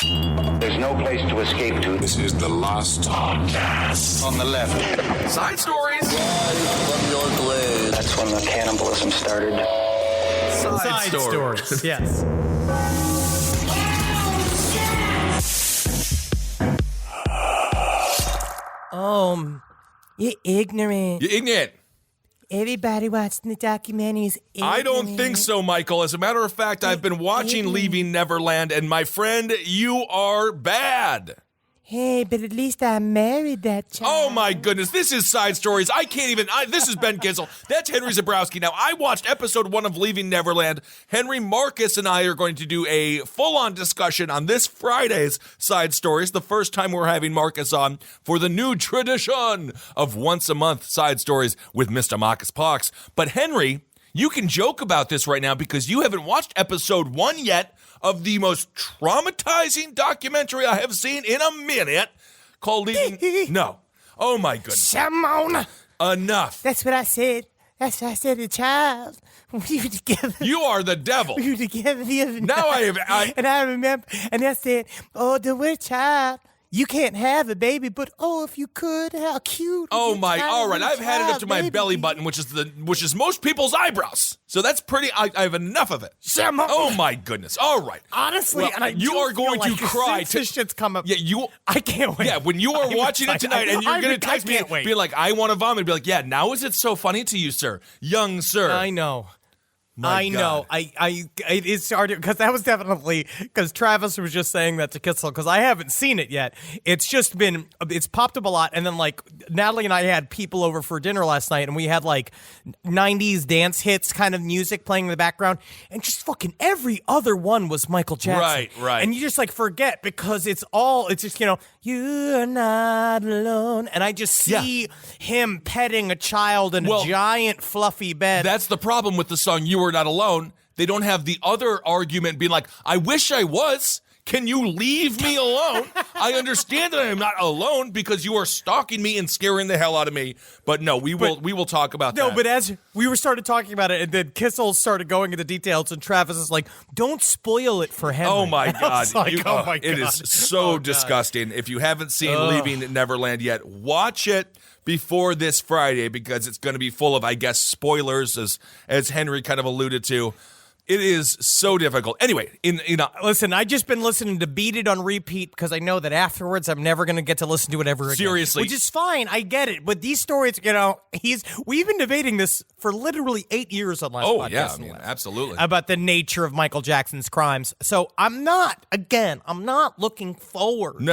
There's no place to escape to. This is the last podcast. On the left. Side stories. From your glade. That's when the cannibalism started. Side stories. Yes. You're ignorant. You're ignorant. Everybody watching the documentary is ignorant. I don't think so, Michael. As a matter of fact, I've been watching Leaving Neverland, and my friend, you are bad. Hey, but at least I married that child. Oh, my goodness. This is Side Stories. I can't even... this is Ben Kissel. That's Henry Zabrowski. Now, I watched episode 1 of Leaving Neverland. Henry Marcus and I are going to do a full-on discussion on this Friday's Side Stories, the first time we're having Marcus on for the new tradition of once-a-month Side Stories with Mr. Marcus Parks. But, Henry, you can joke about this right now because you haven't watched episode 1 yet of the most traumatizing documentary I have seen in a minute called Leaving... No. Oh, my goodness. Simone. Enough. That's what I said. That's what I said to the child. We were together. You are the devil. We were together the other night. Now And I remember, and I said, oh, the word child. You can't have a baby, but if you could, how cute. Oh my! All right, I've had it up to my belly button, which is most people's eyebrows. So that's pretty. I have enough of it. Oh my goodness! All right. Honestly, well, and you are going to cry. This shit's come up. Yeah, you. I can't wait. Yeah, when you are watching it tonight, and you're going to text me, be like, "I want to vomit." Be like, "Yeah, now is it so funny to you, sir, young sir?" I know. My know. God. It is hard because that was definitely because Travis was just saying that to Kissel because I haven't seen it yet. It's popped up a lot, and then like Natalie and I had people over for dinner last night, and we had like 90s dance hits kind of music playing in the background, and just fucking every other one was Michael Jackson. Right. And you just like forget because it's just you're not alone, and I just see him petting a child in a giant fluffy bed. That's the problem with the song "You Are Not Alone." They don't have the other argument being like, "I wish I was. Can you leave me alone? I understand that I am not alone because you are stalking me and scaring the hell out of me." But no, we will talk about that. No, but as we started talking about it, and then Kissel started going into details, and Travis is like, "Don't spoil it for Henry." Oh my God! Like, oh my God! It is so disgusting. If you haven't seen Leaving Neverland yet, watch it before this Friday because it's going to be full of, I guess, spoilers, as Henry kind of alluded to. It is so difficult. Anyway, listen, I've just been listening to Beat It on repeat because I know that afterwards I'm never going to get to listen to it ever again. Seriously. Which is fine. I get it. But these stories, we've been debating this for literally 8 years on last podcast. Oh, yeah, absolutely. About the nature of Michael Jackson's crimes. So I'm not looking forward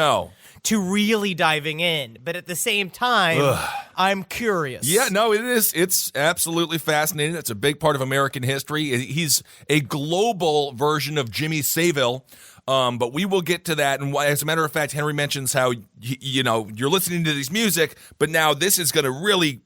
to really diving in. But at the same time, I'm curious. Yeah, no, it is. It's absolutely fascinating. It's a big part of American history. He's a global version of Jimmy Savile, but we will get to that. And as a matter of fact, Henry mentions how, you're listening to this music, but now this is going to really,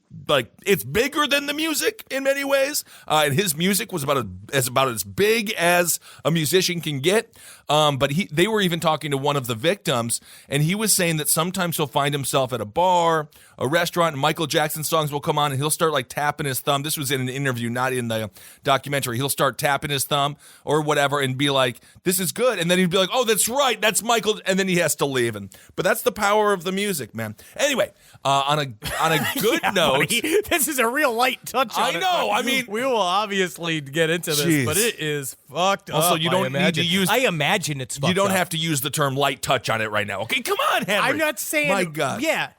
it's bigger than the music in many ways. And his music was about as big as a musician can get. But they were even talking to one of the victims, and he was saying that sometimes he'll find himself at a bar, a restaurant, and Michael Jackson songs will come on, and he'll start tapping his thumb. This was in an interview, not in the documentary. He'll start tapping his thumb or whatever and be like, "This is good," and then he'd be like, "Oh, that's right, that's Michael," and then he has to leave. But that's the power of the music, man. Anyway, on a good note, buddy, this is a real light touch. I know. I mean, we will obviously get into this, but it is fucked up. Also, you don't need to use. I imagine it's fucked up. You don't have to use the term light touch on it right now. Okay, come on, Henry. I'm not saying. My God. Yeah.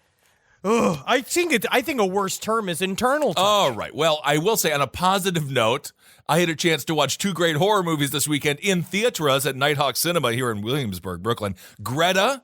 Ugh, I think a worse term is internal touch. All right. Well, I will say on a positive note, I had a chance to watch 2 great horror movies this weekend in theaters at Nighthawk Cinema here in Williamsburg, Brooklyn. Greta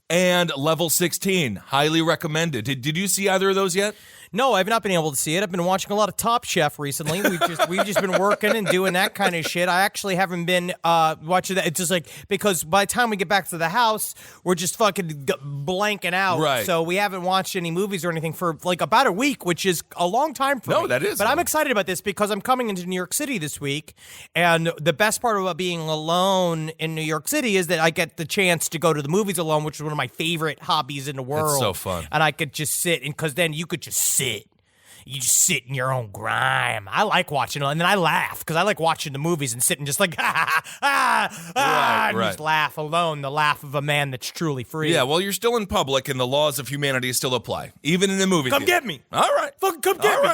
and Level 16. Highly recommended. Did you see either of those yet? No, I've not been able to see it. I've been watching a lot of Top Chef recently. We've just been working and doing that kind of shit. I actually haven't been watching that. It's just because by the time we get back to the house, we're just fucking blanking out. Right. So we haven't watched any movies or anything for about a week, which is a long time for me. No, that is. But I'm excited about this because I'm coming into New York City this week, and the best part about being alone in New York City is that I get the chance to go to the movies alone, which is one of my favorite hobbies in the world. It's so fun. And I could just sit, and because then you could just sit. you just sit in your own grime. I like watching it, and then I laugh because I like watching the movies and sitting just like and just laugh alone. The laugh of a man that's truly free. Yeah, well, you're still in public, and the laws of humanity still apply, even in the movie. Come get me. All right, fucking come get me.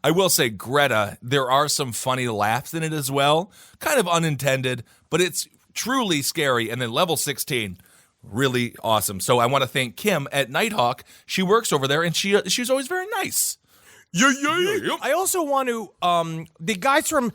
I will say, Greta, there are some funny laughs in it as well, kind of unintended, but it's truly scary. And then level 16, really awesome. So I want to thank Kim at Nighthawk. She works over there, and she's always very nice. Yeah. I also want to, the guys from,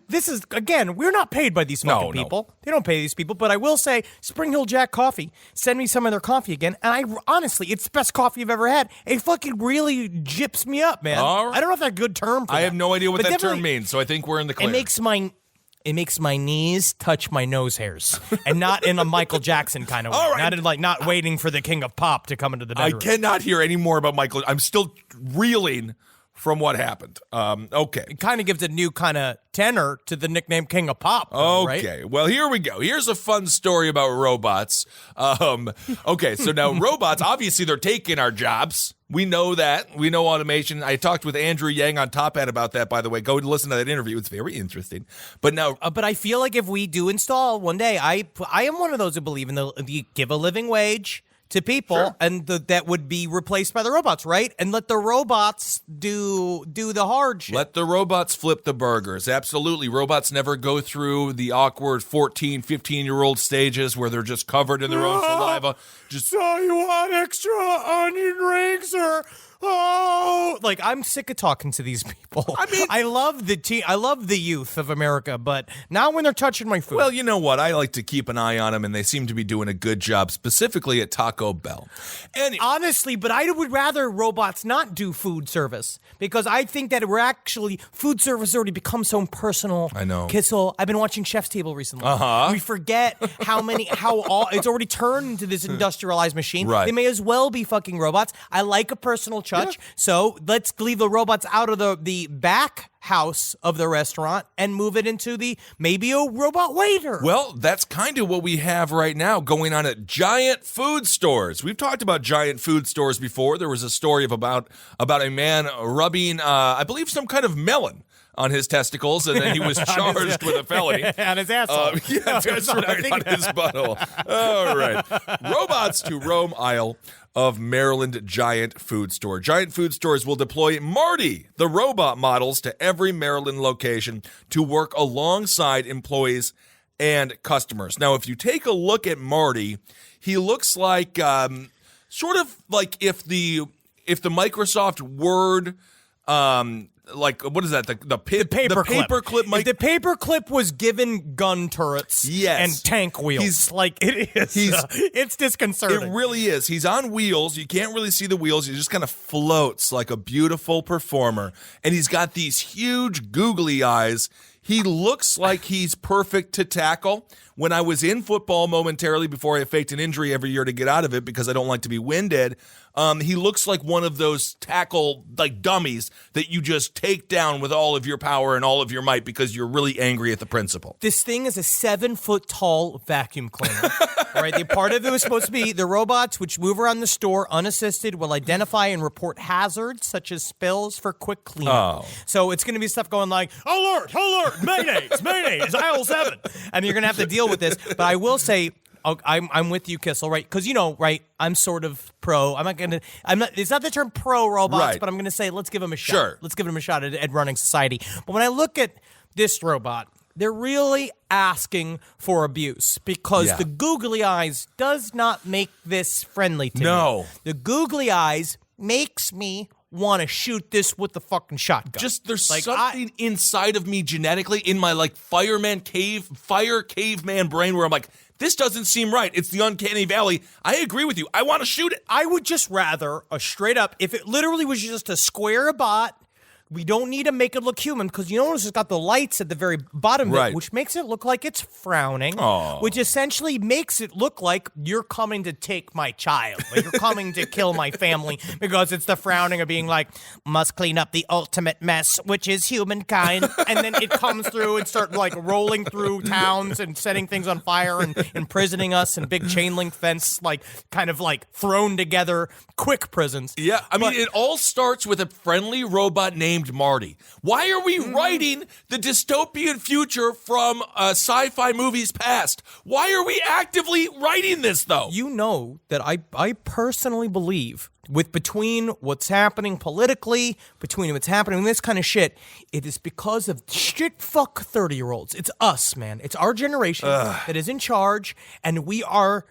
this is, again, we're not paid by these fucking people. They don't pay these people, but I will say, Spring Hill Jack Coffee, send me some of their coffee again, and honestly, it's the best coffee I've ever had. It fucking really gyps me up, man. All right. I don't know if that's a good term for I that. have no idea what that term means, so I think we're in the clear. It makes my knees touch my nose hairs, and not in a Michael Jackson kind of way. All right. Not in not waiting for the king of pop to come into the bedroom. I cannot hear any more about Michael. I'm still reeling from what happened. Okay. It kind of gives a new kind of tenor to the nickname King of Pop. Okay. Right? Well, here we go. Here's a fun story about robots. Okay, so now robots, obviously they're taking our jobs. We know that. We know automation. I talked with Andrew Yang on Top Hat about that, by the way. Go and listen to that interview. It's very interesting. But now... but I feel like if we do install one day, I am one of those who believe in the give a living wage to people, sure, and that would be replaced by the robots, right? And let the robots do the hard shit. Let the robots flip the burgers. Absolutely. Robots never go through the awkward 14, 15-year-old stages where they're just covered in their own saliva. Just, so you want extra onion rings or... Oh, like I'm sick of talking to these people. I mean, I love the youth of America, but now when they're touching my food. Well, you know what? I like to keep an eye on them, and they seem to be doing a good job, specifically at Taco Bell. And honestly, but I would rather robots not do food service because I think that food service has already become so impersonal. I know. Kissel, I've been watching Chef's Table recently. We forget it's already turned into this industrialized machine. Right. They may as well be fucking robots. I like a personal touch. Yeah. So let's leave the robots out of the back house of the restaurant and move it into maybe a robot waiter. Well, that's kind of what we have right now going on at giant food stores. We've talked about giant food stores before. There was a story about a man rubbing, I believe, some kind of melon on his testicles, and then he was charged with a felony. On his asshole. Yeah, that's right, on his butthole. All right. Robots to roam aisle of Maryland giant food store. Giant food stores will deploy Marty, the robot models, to every Maryland location to work alongside employees and customers. Now, if you take a look at Marty, he looks like sort of like if the Microsoft Word like what is that? The paperclip. If the paperclip was given gun turrets, and tank wheels, it's disconcerting. It really is. He's on wheels. You can't really see the wheels. He just kind of floats like a beautiful performer, and he's got these huge googly eyes. He looks like he's perfect to tackle. When I was in football momentarily before I faked an injury every year to get out of it because I don't like to be winded, he looks like one of those tackle dummies that you just take down with all of your power and all of your might because you're really angry at the principal. This thing is a 7-foot-tall vacuum cleaner. All right, the part of it was supposed to be the robots, which move around the store unassisted, will identify and report hazards such as spills for quick cleanup. Oh. So it's going to be stuff going like, alert, mayonnaise, aisle 7. And you're going to have to deal with this. But I will say, I'm with you, Kissel, right? Because, right, I'm sort of pro. It's not the term pro robots, right, but I'm going to say, let's give them a shot. Sure. Let's give them a shot at running society. But when I look at this robot, they're really asking for abuse because the googly eyes does not make this friendly to me. The googly eyes makes me want to shoot this with the fucking shotgun. Just there's something inside of me genetically in my fire caveman brain where I'm like, this doesn't seem right. It's the uncanny valley. I agree with you. I want to shoot it. I would just rather a straight up, if it literally was just a square bot We don't need to make it look human because you notice it's got the lights at the very bottom of Right. it, which makes it look like it's frowning, which essentially makes it look like you're coming to take my child, like you're coming to kill my family, because it's the frowning of being like, must clean up the ultimate mess, which is humankind. And then it comes through and start like rolling through towns and setting things on fire and imprisoning us in big chain link fence, like kind of like thrown together quick prisons. Yeah, I mean, it all starts with a friendly robot named Marty. Why are we writing the dystopian future from sci-fi movies past? Why are we actively writing this, though? You know that I personally believe between what's happening politically, between what's happening with this kind of shit, it is because of shit fuck 30-year-olds. It's us, man. It's our generation that is in charge, and we are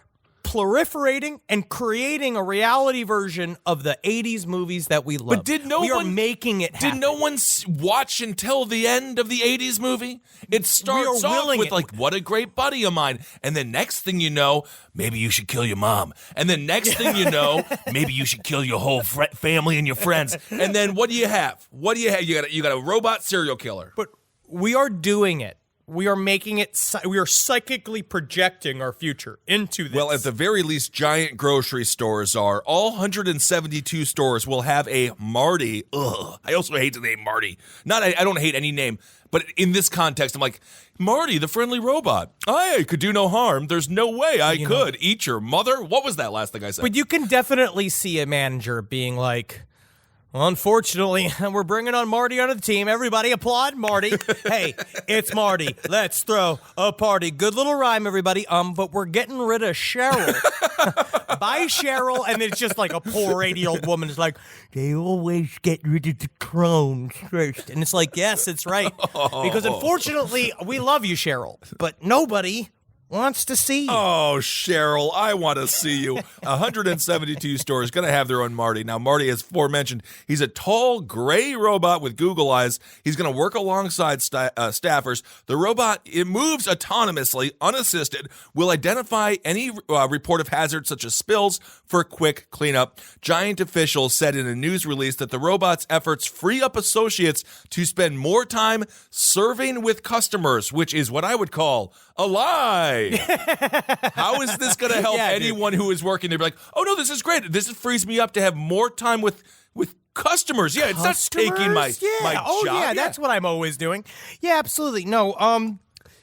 proliferating and creating a reality version of the 80s movies that we love. But we are making it happen. Did no one watch until the end of the 80s movie? It starts off with like, what a great buddy of mine. And then next thing you know, maybe you should kill your mom. And then next thing you know, maybe you should kill your whole family and your friends. And then what do you have? You got a robot serial killer. But we are doing it. We are making it, we are psychically projecting our future into this. Well, at the very least, giant grocery stores are. All 172 stores will have a Marty. Ugh. I also hate the name Marty. I don't hate any name, but in this context, I'm like, Marty, the friendly robot. I could do no harm. There's no way I could eat your mother. What was that last thing I said? But you can definitely see a manager being like, well, unfortunately, we're bringing on Marty onto the team. Everybody applaud Marty. Hey, it's Marty. Let's throw a party. Good little rhyme, everybody. But we're getting rid of Cheryl. Bye, Cheryl. And it's just like a poor 80-year-old woman is like, they always get rid of the clones first. And it's like, yes, it's right. Because unfortunately, we love you, Cheryl. But nobody wants to see you. Oh, Cheryl, I want to see you. 172 stores going to have their own Marty. Now, Marty, as aforementioned, he's a tall, gray robot with Google eyes. He's going to work alongside staffers. The robot, it moves autonomously, unassisted, will identify any report of hazards such as spills for quick cleanup. Giant officials said in a news release that the robot's efforts free up associates to spend more time serving with customers, which is what I would call a lie. How is this going to help anyone who is working there? Be like, oh no, this is great. This frees me up to have more time with customers. Yeah, it's not taking my job. Oh yeah, that's what I'm always doing. Yeah, absolutely. No,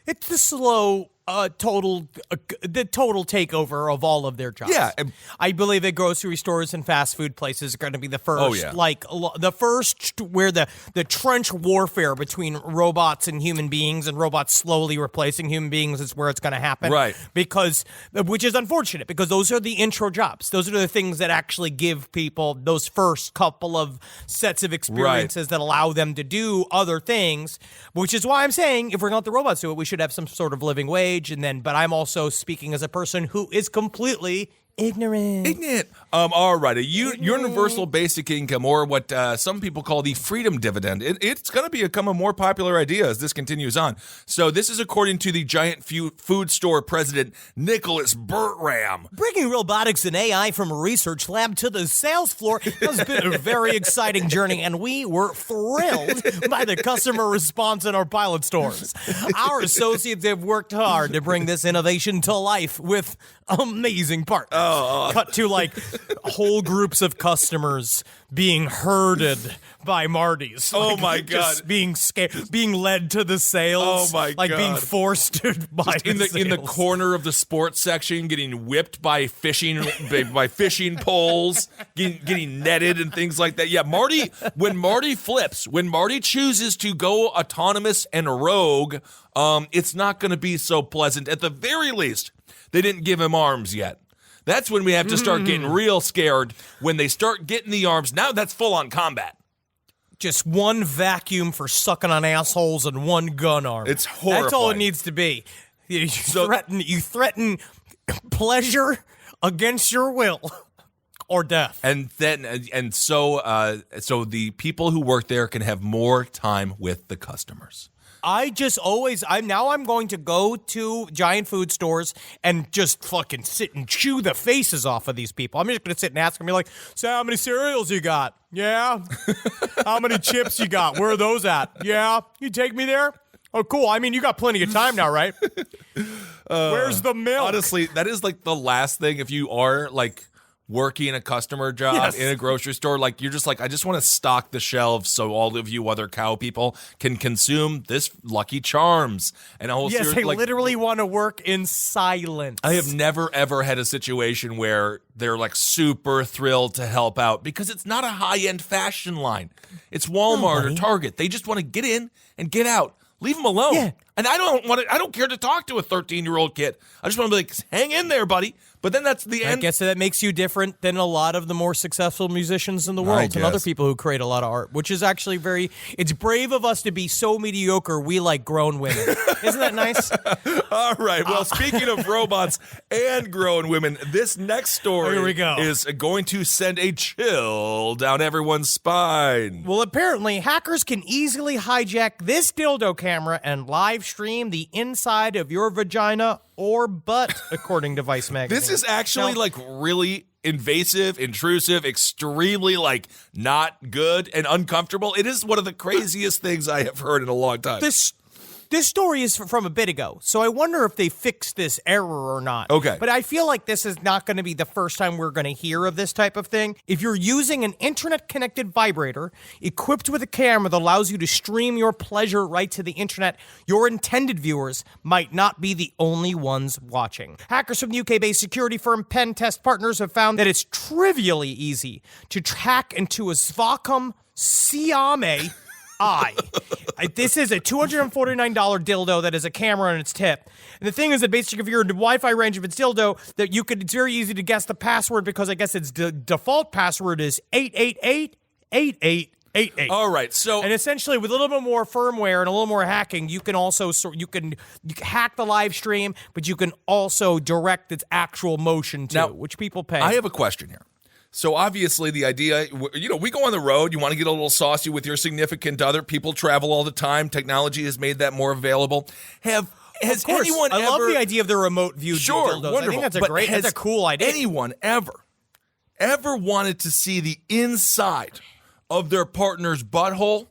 it's the slow total takeover of all of their jobs. Yeah, I believe that grocery stores and fast food places are going to be the first, the first where the trench warfare between robots and human beings and robots slowly replacing human beings is where it's going to happen. Right. Which is unfortunate because those are the intro jobs. Those are the things that actually give people those first couple of sets of experiences that allow them to do other things, which is why I'm saying if we're going to let the robots do it, we should have some sort of living wage. But I'm also speaking as a person who is completely ignorant. All right. A universal basic income, or what some people call the freedom dividend. It's going to become a more popular idea as this continues on. So this is according to the giant food store president, Nicholas Bertram. Bringing robotics and AI from a research lab to the sales floor has been a very exciting journey, and we were thrilled by the customer response in our pilot stores. Our associates have worked hard to bring this innovation to life with amazing partners. Cut to like whole groups of customers being herded by Marty's. Oh my God. Just being scared, being led to the sales. Oh my like God. being forced to buy in the corner of the sports section, getting whipped by fishing poles, getting netted and things like that. Yeah, when Marty flips, when Marty chooses to go autonomous and rogue, it's not going to be so pleasant. At the very least, they didn't give him arms yet. That's when we have to start getting real scared. When they start getting the arms, now that's full-on combat. Just one vacuum for sucking on assholes and one gun arm. It's horrifying. That's all it needs to be. You threaten pleasure against your will or death. So the people who work there can have more time with the customers. I'm going to go to giant food stores and just fucking sit and chew the faces off of these people. I'm just going to sit and ask them, be like, so how many cereals you got? Yeah. How many chips you got? Where are those at? Yeah. You take me there? Oh, cool. I mean, you got plenty of time now, right? Where's the milk? Honestly, that is like the last thing if you are like working a customer job in a grocery store, like you're just like, I just want to stock the shelves so all of you other cow people can consume this Lucky Charms. And I literally want to work in silence. I have never ever had a situation where they're like super thrilled to help out because it's not a high-end fashion line. It's Walmart or Target. They just want to get in and get out. Leave them alone. Yeah. And I don't care to talk to a 13-year-old kid. I just want to be like, hang in there, buddy. But then that's the end. I guess that makes you different than a lot of the more successful musicians in the world and other people who create a lot of art, which is actually it's brave of us to be so mediocre we like grown women. Isn't that nice? All right. Well, speaking of robots and grown women, this next story Here we go. is going to send a chill down everyone's spine. Well, apparently, hackers can easily hijack this dildo camera and live stream the inside of your vagina or butt, according to Vice magazine. This is actually like really invasive, intrusive, extremely like not good and uncomfortable. It is one of the craziest things I have heard in a long time. This story is from a bit ago, so I wonder if they fixed this error or not. Okay. But I feel like this is not going to be the first time we're going to hear of this type of thing. If you're using an internet-connected vibrator equipped with a camera that allows you to stream your pleasure right to the internet, your intended viewers might not be the only ones watching. Hackers from the UK-based security firm Pen Test Partners have found that it's trivially easy to hack into a Svacom Siame this is a $249 dildo that is a camera on its tip. And the thing is that basically if you're in the Wi-Fi range of its dildo, it's very easy to guess the password because I guess its default password is 888-8888. All right, so and essentially with a little bit more firmware and a little more hacking, you can also you can hack the live stream, but you can also direct its actual motion too, which people pay. I have a question here. So obviously the idea, we go on the road, you want to get a little saucy with your significant other. People travel all the time. Technology has made that more available. Has anyone ever... I love the idea of the remote view dildos. Wonderful. I think that's a cool idea. Anyone ever wanted to see the inside of their partner's butthole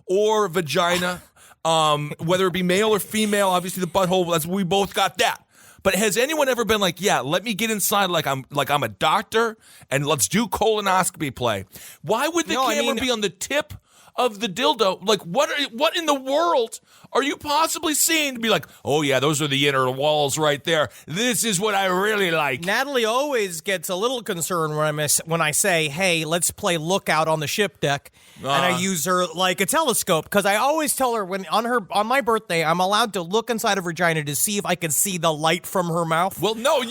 or vagina, whether it be male or female? Obviously the butthole, we both got that. But has anyone ever been like, yeah, let me get inside like I'm a doctor and let's do colonoscopy play? Why would the camera be on the tip of the dildo? Like, what in the world are you possibly seeing to be like, oh yeah, those are the inner walls right there. This is what I really like. Natalie always gets a little concerned when I say, hey, let's play lookout on the ship deck. And I use her like a telescope because I always tell her on my birthday, I'm allowed to look inside of her vagina to see if I can see the light from her mouth. Well, no,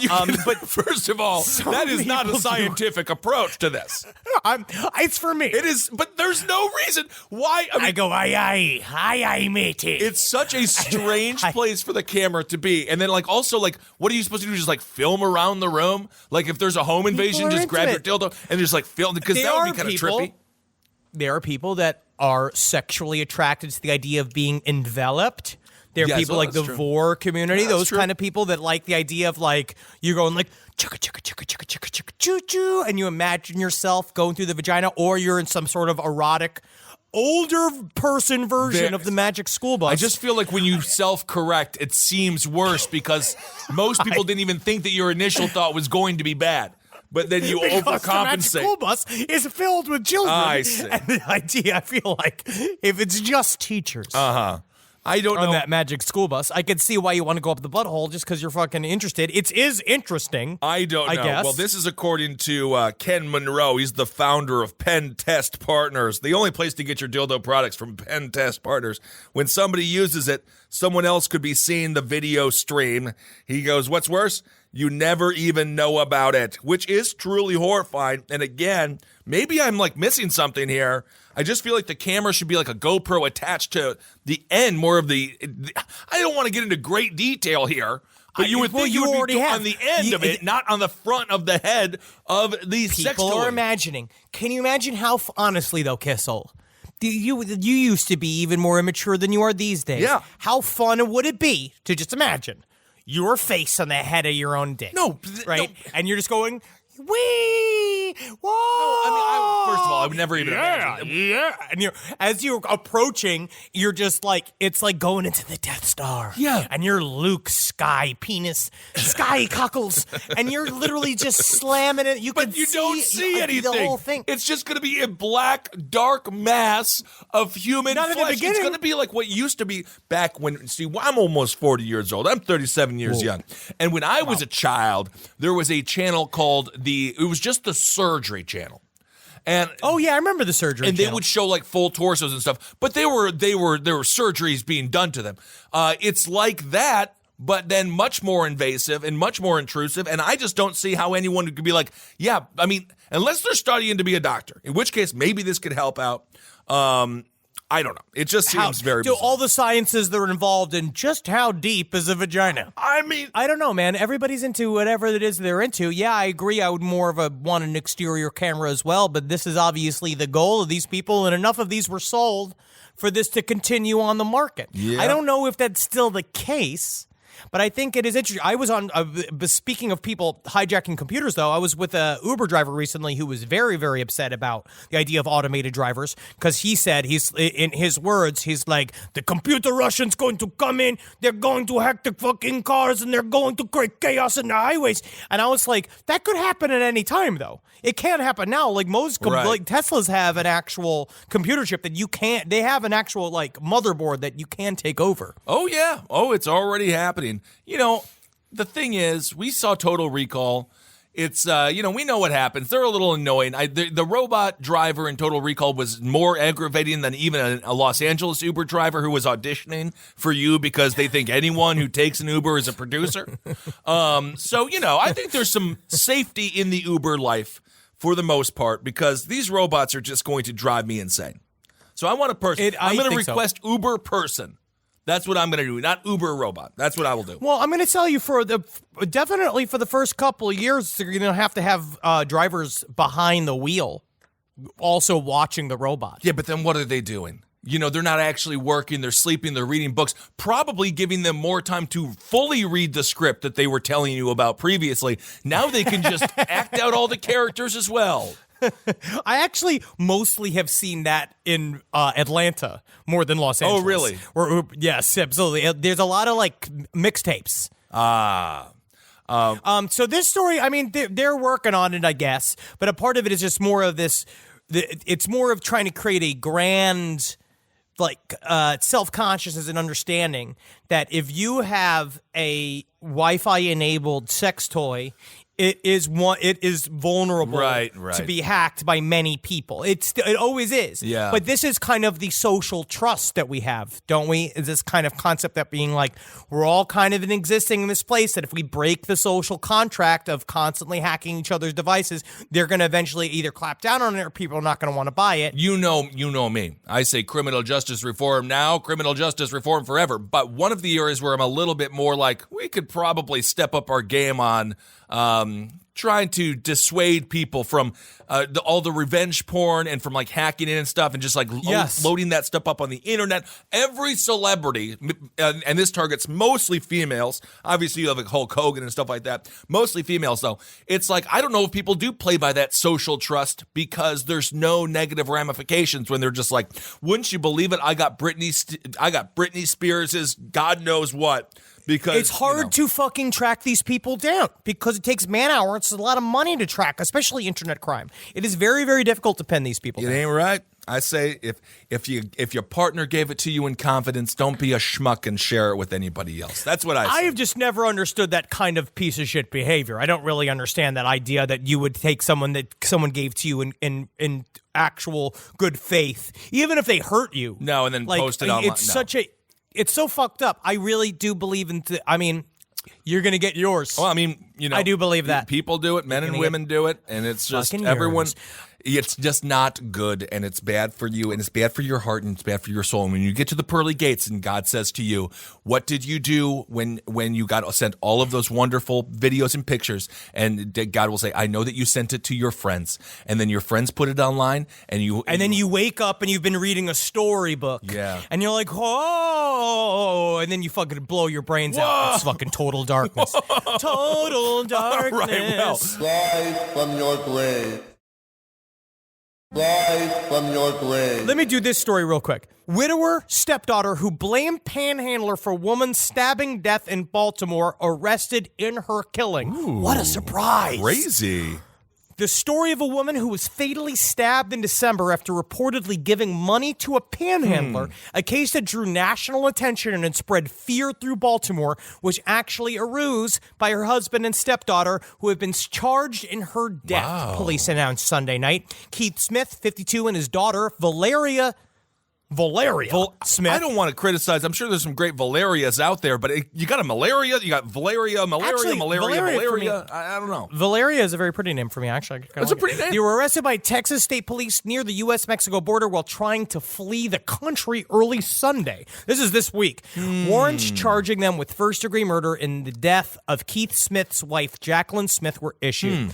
but first of all, that is not a scientific approach to this. It's for me. It is, but there's no reason why. I go, aye, matey. It's such a strange place for the camera to be. And then also what are you supposed to do? Just like film around the room? Like if there's a home invasion, just grab your dildo and just like film, because that would be kind of trippy. There are people that are sexually attracted to the idea of being enveloped. There are people like the Vor community, those kind of people that like the idea of like you're going like chugga chugga chugga chugga chugga chugga choo choo, and you imagine yourself going through the vagina, or you're in some sort of erotic older person version of the Magic School Bus. I just feel like when you self-correct, it seems worse because most people didn't even think that your initial thought was going to be bad. But then you overcompensate. The school bus is filled with children. I see. And the idea, I feel like, if it's just teachers. I don't know. On that Magic School Bus, I could see why you want to go up the butthole just because you're fucking interested. It is interesting. I don't know. I guess. Well, this is according to Ken Monroe. He's the founder of Pen Test Partners. The only place to get your dildo products from Pen Test Partners. When somebody uses it, someone else could be seeing the video stream. He goes, what's worse? You never even know about it, which is truly horrifying. And again, maybe I'm like missing something here. I just feel like the camera should be like a GoPro attached to the end, more of the I don't want to get into great detail here, but you would think you would be on the end of it, not on the front of the head of the sex toy. People are imagining. Can you imagine how, honestly though, Kissel, You used to be even more immature than you are these days. Yeah. How fun would it be to just imagine your face on the head of your own dick? No, right? no. And you're just going, wee, whoa. First of all, I would never even imagine. Yeah. And as you're approaching, you're just like, it's like going into the Death Star. Yeah. And you're Luke Sky Cockles, and you're literally just slamming it. But you don't see anything. The whole thing. It's just going to be a black, dark mass of human Not in flesh. the beginning. It's going to be like what used to be back when, see, I'm almost 40 years old. I'm 37 years young. And when I was a child, there was a channel called it was just the Surgery Channel. And oh yeah, I remember the Surgery and they channel. would show like full torsos and stuff, but there were surgeries being done to them. It's like that, but then much more invasive and much more intrusive. And I just don't see how anyone could be like, yeah, I mean, unless they're studying to be a doctor, in which case maybe this could help out. I don't know. It just seems very bizarre. All the sciences that are involved in just how deep is a vagina. I mean, I don't know, man. Everybody's into whatever it is they're into. Yeah, I agree. I would more of want an exterior camera as well, but this is obviously the goal of these people, and enough of these were sold for this to continue on the market. Yeah. I don't know if that's still the case, but I think it is interesting. I was on, speaking of people hijacking computers, though, I was with a Uber driver recently who was very, very upset about the idea of automated drivers, because he said, in his words, he's like, the computer Russians going to come in, they're going to hack the fucking cars, and they're going to create chaos in the highways. And I was like, that could happen at any time, though. It can't happen now. Like most, like Teslas have an actual computer chip that you can't, they have an actual like motherboard that you can take over. oh yeah. Oh, it's already happening. You know, the thing is, we saw Total Recall. It's, we know what happens. They're a little annoying. The robot driver in Total Recall was more aggravating than even a Los Angeles Uber driver who was auditioning for you because they think anyone who takes an Uber is a producer. So, I think there's some safety in the Uber life for the most part, because these robots are just going to drive me insane. So I want a person. I'm going to request Uber person. That's what I'm going to do, not Uber robot. That's what I will do. Well, I'm going to tell you definitely for the first couple of years, you're going to have drivers behind the wheel also watching the robot. Yeah, but then what are they doing? They're not actually working. They're sleeping. They're reading books, probably giving them more time to fully read the script that they were telling you about previously. Now they can just act out all the characters as well. I actually mostly have seen that in Atlanta more than Los Angeles. Oh, really? Yes, absolutely. There's a lot of like mixtapes. So this story, I mean, they're working on it, I guess, but a part of it is just more of this. It's more of trying to create a grand, like, self-consciousness and understanding that if you have a Wi-Fi enabled sex toy, it is vulnerable to be hacked by many people. It always is. Yeah. But this is kind of the social trust that we have, don't we? Is this kind of concept that being like, we're all kind of existing in this place that if we break the social contract of constantly hacking each other's devices, they're going to eventually either clap down on it or people are not going to want to buy it. You know me. I say criminal justice reform now, criminal justice reform forever. But one of the areas where I'm a little bit more like, we could probably step up our game on trying to dissuade people from all the revenge porn and from like hacking in and stuff and just like loading that stuff up on the internet. Every celebrity, and this targets mostly females. Obviously, you have like Hulk Hogan and stuff like that. Mostly females, though. It's like, I don't know if people do play by that social trust because there's no negative ramifications when they're just like, wouldn't you believe it? I got Britney Spears' God knows what. Because it's hard to fucking track these people down because it takes man-hour. It's a lot of money to track, especially internet crime. It is very, very difficult to pin these people down. It ain't right. I say if your partner gave it to you in confidence, don't be a schmuck and share it with anybody else. That's what I say. I have just never understood that kind of piece of shit behavior. I don't really understand that idea that you would take someone that someone gave to you in actual good faith, even if they hurt you. No, and then post it online. It's so fucked up. I really do believe you're going to get yours. Well, I mean, I do believe that. People do it. Men and women do it. And it's just everyone. It's just not good, and it's bad for you, and it's bad for your heart, and it's bad for your soul. And when you get to the pearly gates and God says to you, what did you do when you got sent all of those wonderful videos and pictures? And God will say, I know that you sent it to your friends. And then your friends put it online, and then you wake up and you've been reading a storybook. Yeah. And you're like, whoa, and then you fucking blow your brains out. It's fucking total darkness. Total darkness. Right, well. Rise from your grave. Rise from your grave. Let me do this story real quick. Widower, stepdaughter who blamed panhandler for woman stabbing death in Baltimore arrested in her killing. Ooh, what a surprise. Crazy. The story of a woman who was fatally stabbed in December after reportedly giving money to a panhandler, a case that drew national attention and spread fear through Baltimore, was actually a ruse by her husband and stepdaughter who have been charged in her death, Wow. police announced Sunday night. Keith Smith, 52, and his daughter, Valeria Smith. I don't want to criticize. I'm sure there's some great Valerias out there, but you got a malaria. You got Valeria. Actually, Valeria. I don't know. Valeria is a very pretty name for me, actually. It's a pretty name. They were arrested by Texas State Police near the U.S.-Mexico border while trying to flee the country early Sunday. This is this week. Warrants charging them with first-degree murder in the death of Keith Smith's wife, Jacqueline Smith, were issued.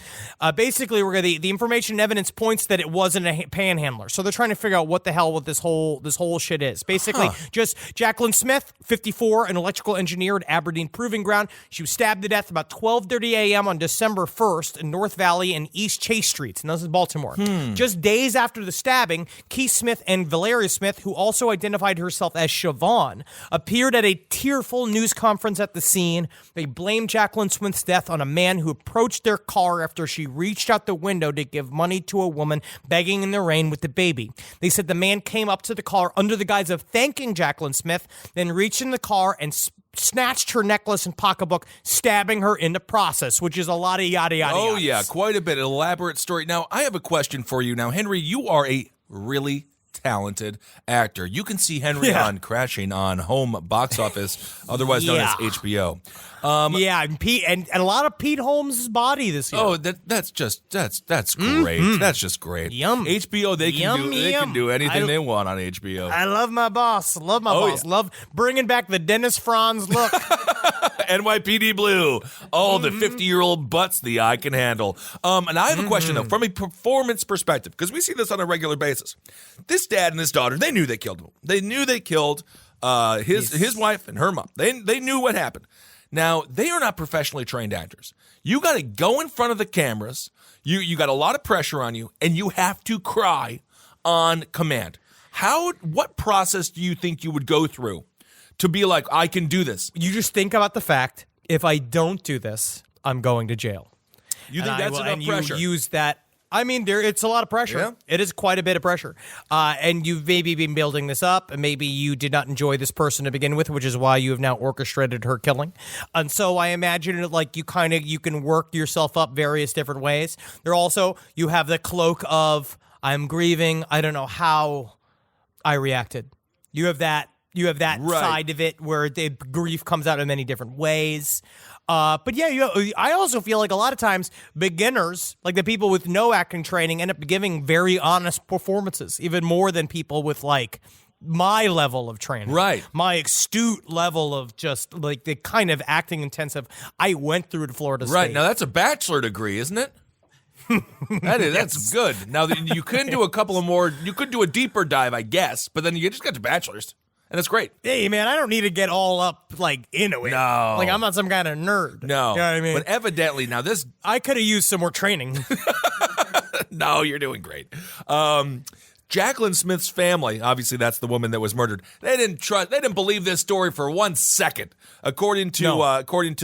Basically, the information and evidence points that it wasn't a panhandler. So they're trying to figure out what the hell with this whole shit is. Basically, just Jacqueline Smith, 54, an electrical engineer at Aberdeen Proving Ground. She was stabbed to death about 12:30 a.m. on December 1st in North Valley and East Chase Streets, and this is Baltimore. Just days after the stabbing, Keith Smith and Valeria Smith, who also identified herself as Siobhan, appeared at a tearful news conference at the scene. They blamed Jacqueline Smith's death on a man who approached their car after she reached out the window to give money to a woman begging in the rain with the baby. They said the man came up to the car under the guise of thanking Jacqueline Smith, then reached in the car and snatched her necklace and pocketbook, stabbing her in the process, which is a lot of yada yada. Oh, yeah, quite a bit. Elaborate story. Now, I have a question for you. Now, Henry, you are a really talented actor. You can see Henry on Crashing on Home Box Office, otherwise known as HBO. And Pete and a lot of Pete Holmes' body this year. Oh, that's great. That's just great. Yum. HBO, they can do anything they want on HBO. I love my boss. Love my boss. Yeah. Love bringing back the Dennis Franz look. NYPD Blue. Oh, the 50-year-old butts the eye can handle. And I have a question, though, from a performance perspective, because we see this on a regular basis. This dad and this daughter, they knew they killed him. They knew they killed his wife and her mom. They knew what happened. Now, they are not professionally trained actors. You got to go in front of the cameras. You got a lot of pressure on you, and you have to cry on command. What process do you think you would go through to be like, I can do this? You just think about the fact, if I don't do this, I'm going to jail. You think that's enough pressure? You use that. I mean, it's a lot of pressure. Yeah. It is quite a bit of pressure. And you've maybe been building this up, and maybe you did not enjoy this person to begin with, which is why you have now orchestrated her killing. And so I imagine it like you can work yourself up various different ways. You have the cloak of, I'm grieving. I don't know how I reacted. You have that Right. side of it where the grief comes out in many different ways. But yeah, I also feel like a lot of times beginners, like the people with no acting training, end up giving very honest performances, even more than people with like my level of training. Right. My astute level of just like the kind of acting intensive I went through at Florida State. Right. Now, that's a bachelor degree, isn't it? That's good. Now, you can do a couple of more, you could do a deeper dive, I guess, but then you just got your bachelor's. And it's great. Hey, man, I don't need to get all up, like, into it. No. Like, I'm not some kind of nerd. No. You know what I mean? But evidently, now this... I could have used some more training. No, you're doing great. Jacqueline Smith's family, obviously that's the woman that was murdered. They didn't believe this story for 1 second. According to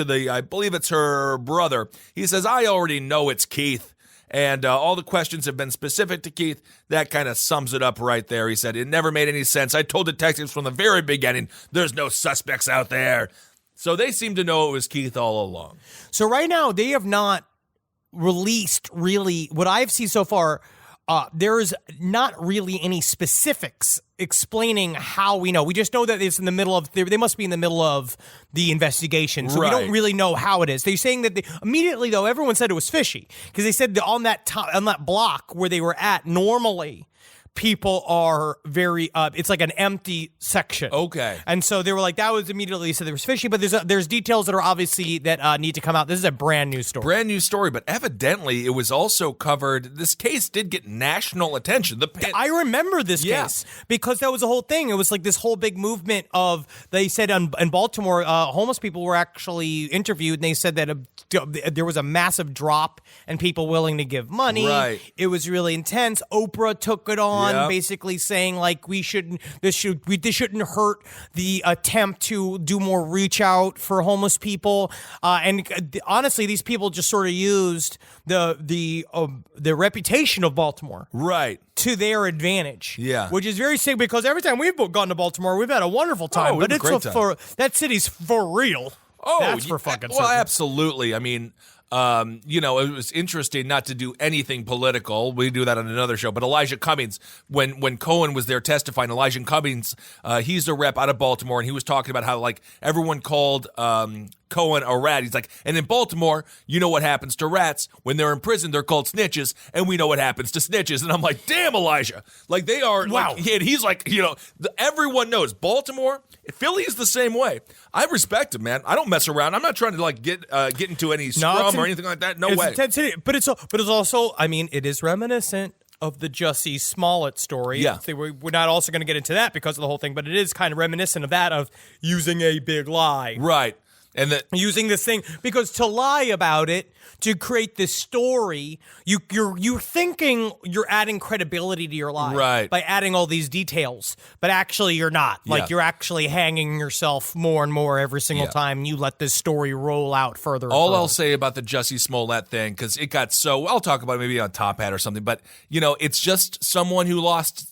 the, I believe it's her brother, he says, I already know it's Keith. And all the questions have been specific to Keith. That kind of sums it up right there. He said, it never made any sense. I told detectives from the very beginning, there's no suspects out there. So they seem to know it was Keith all along. So right now, they have not released really, what I've seen so far, there is not really any specifics explaining how we know. We just know that it's in the middle of. They must be in the middle of the investigation, so we don't really know how it is. They're saying that immediately though, everyone said it was fishy because they said that on that block where they were at normally. People are very it's like an empty section. Okay. And so they were like, that was immediately said there was fishy, but there's details that are obviously that need to come out. This is a brand new story. Brand new story, but evidently it was also covered. This case did get national attention. I remember this case because that was the whole thing. It was like this whole big movement of, they said in Baltimore, homeless people were actually interviewed and they said that there was a massive drop in people willing to give money. Right. It was really intense. Oprah took it on. Basically saying like this shouldn't hurt the attempt to do more reach out for homeless people, and honestly, these people just sort of used the reputation of Baltimore to their advantage. Yeah, which is very sick because every time we've gone to Baltimore, we've had a wonderful time. But that city's for real. Oh, that's for fucking well, certain. Absolutely. I mean. It was interesting not to do anything political. We do that on another show. But Elijah Cummings, when Cohen was there testifying, Elijah Cummings, he's a rep out of Baltimore, and he was talking about how like everyone called Cohen a rat. He's like, and in Baltimore, you know what happens to rats when they're in prison? They're called snitches, and we know what happens to snitches. And I'm like, damn, Elijah, like they are. Wow. Like, and he's like, everyone knows Baltimore. Philly is the same way. I respect him, man. I don't mess around. I'm not trying to like get into any scrum or anything like that. No way. But it's also. I mean, it is reminiscent of the Jussie Smollett story. Yeah. We're not also going to get into that because of the whole thing, but it is kind of reminiscent of that, of using a big lie. Right. And using this thing, because to lie about it, to create this story, you're thinking you're adding credibility to your lie by adding all these details, but actually you're not. Like you're actually hanging yourself more and more every single time you let this story roll out further. All I'll say about the Jussie Smollett thing, because it got so, I'll talk about it maybe on Top Hat or something, but it's just someone who lost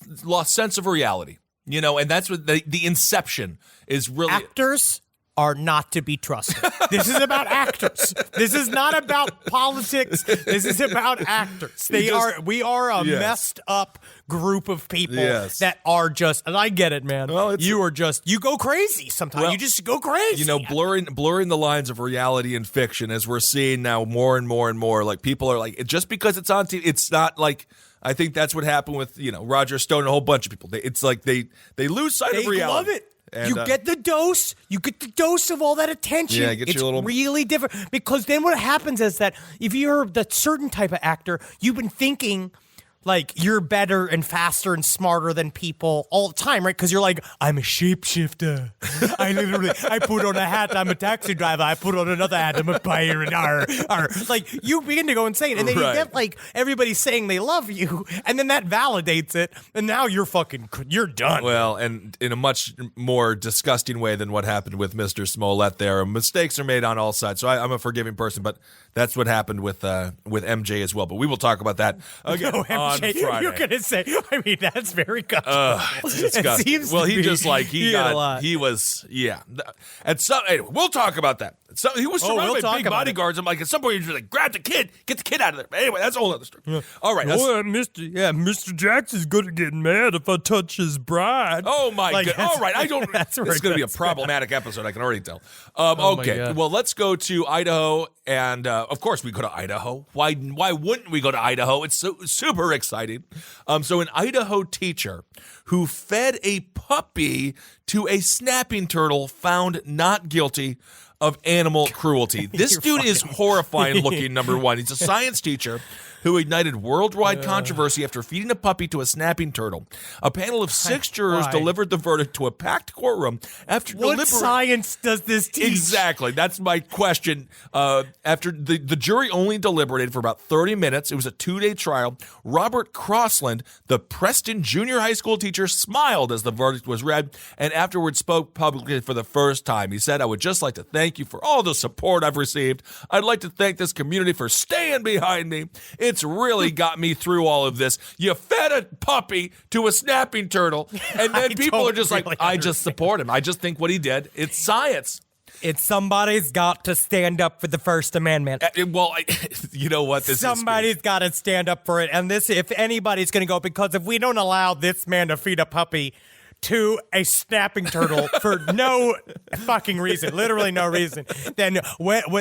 sense of reality. And that's what the inception is really. Actors are not to be trusted. This is about actors. This is not about politics. This is about actors. We are a messed up group of people that are just, and I get it, man. Well, you go crazy sometimes. Well, you just go crazy. Blurring the lines of reality and fiction, as we're seeing now more and more and more. Like people are like, just because it's on TV, it's not like. I think that's what happened with Roger Stone and a whole bunch of people. It's like they lose sight of reality. They love it. And, you get the dose. You get the dose of all that attention. Yeah, it's really different. Because then what happens is that if you're that certain type of actor, you've been thinking like you're better and faster and smarter than people all the time, right? Because you're like, I'm a shapeshifter. I put on a hat, I'm a taxi driver. I put on another hat, I'm a pirate. Like you begin to go insane, and then you get like everybody saying they love you, and then that validates it, and now you're done. Well, and in a much more disgusting way than what happened with Mr. Smollett. There, mistakes are made on all sides, so I'm a forgiving person, but that's what happened with MJ as well. But we will talk about that again. No, MJ. You're gonna say? I mean, that's very it's disgusting. And so anyway, we'll talk about that. So he was surrounded by big bodyguards. I'm like, at some point, you're just like, grab the kid, get the kid out of there. But anyway, that's a whole other story. Yeah. All right, Mr. Jackson's good at getting mad if I touch his bride. Oh my god! All right, I don't. It's going to be a problematic episode. I can already tell. Okay, well, let's go to Idaho, and of course, we go to Idaho. Why wouldn't we go to Idaho? It's so super exciting. So an Idaho teacher who fed a puppy to a snapping turtle found not guilty of animal cruelty. This dude is horrifying looking, number one. He's a science teacher who ignited worldwide controversy after feeding a puppy to a snapping turtle. A panel of 6 jurors delivered the verdict to a packed courtroom after What science does this teach? Exactly. That's my question. After the jury only deliberated for about 30 minutes. It was a 2-day trial. Robert Crossland, the Preston junior high school teacher, smiled as the verdict was read and afterwards spoke publicly for the first time. He said, "I would just like to thank you for all the support I've received. I'd like to thank this community for staying behind me. It's really got me through all of this. You fed a puppy to a snapping turtle, and then people are just like, I just support him. I just think what he did, it's science." Somebody's got to stand up for the First Amendment. You know what? Somebody's got to stand up for it. And this, if anybody's going to go, because if we don't allow this man to feed a puppy to a snapping turtle for no fucking reason, literally no reason, then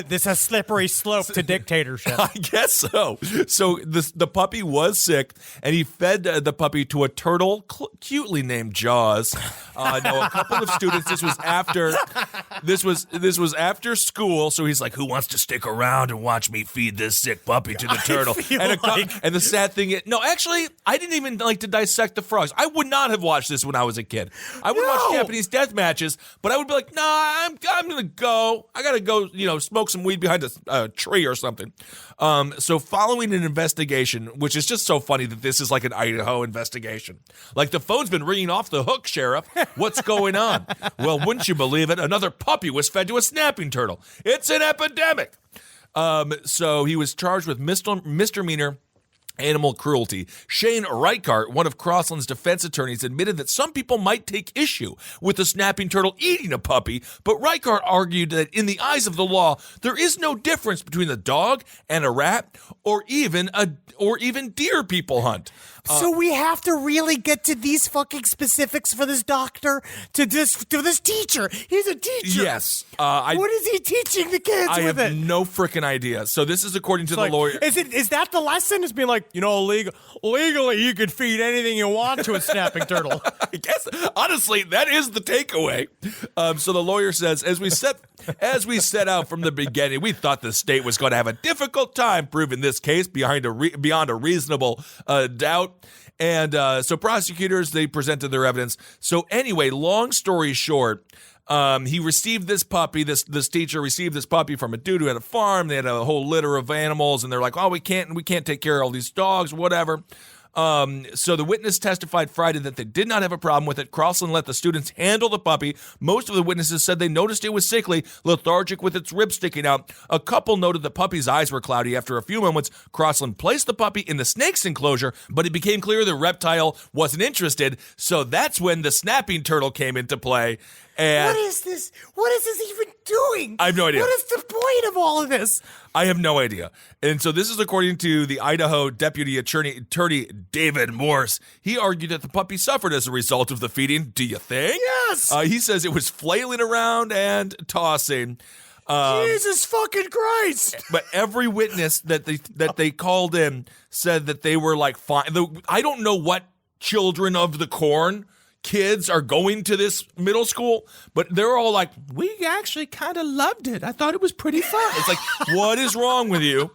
this a slippery slope to dictatorship. I guess so. So the puppy was sick, and he fed the puppy to a turtle cutely named Jaws. Now, a couple of students. This was after school. So he's like, "Who wants to stick around and watch me feed this sick puppy to the turtle?" And the sad thing is, no, actually, I didn't even like to dissect the frogs. I would not have watched this when I was a kid. I would watch Japanese death matches, but I would be like, "Nah, I'm gonna go. I gotta go. Smoke some weed behind a tree or something." So following an investigation, which is just so funny that this is like an Idaho investigation. Like, the phone's been ringing off the hook, Sheriff. What's going on? Well, wouldn't you believe it? Another puppy was fed to a snapping turtle. It's an epidemic. So he was charged with misdemeanor animal cruelty. Shane Reichart, one of Crossland's defense attorneys, admitted that some people might take issue with the snapping turtle eating a puppy, but Reichart argued that in the eyes of the law, there is no difference between a dog and a rat, or even deer people hunt. So we have to really get to these fucking specifics for this doctor, to this teacher. He's a teacher. Yes. What is he teaching the kids I with have it? no freaking idea. So this is according to the lawyer. Is that the lesson? Is being like, legally you could feed anything you want to a snapping turtle. I guess, honestly, that is the takeaway. So the lawyer says, as we set out from the beginning, we thought the state was going to have a difficult time proving this case beyond a reasonable doubt. And so prosecutors, they presented their evidence. So anyway, long story short, he received this puppy. This teacher received this puppy from a dude who had a farm. They had a whole litter of animals, and they're like, "Oh, we can't take care of all these dogs, whatever." So the witness testified Friday that they did not have a problem with it. Crossland let the students handle the puppy. Most of the witnesses said they noticed it was sickly, lethargic with its ribs sticking out. A couple noted the puppy's eyes were cloudy. After a few moments, Crossland placed the puppy in the snake's enclosure, but it became clear the reptile wasn't interested. So that's when the snapping turtle came into play. And what is this? What is this even doing? I have no idea. What is the point of all of this? I have no idea. And so this is according to the Idaho Deputy Attorney David Morse. He argued that the puppy suffered as a result of the feeding. Do you think? Yes. He says it was flailing around and tossing. Jesus fucking Christ! But every witness that they called in said that they were like fine. I don't know what children of the corn kids are going to this middle school, but they're all like, "We actually kind of loved it. I thought it was pretty fun." It's like, what is wrong with you?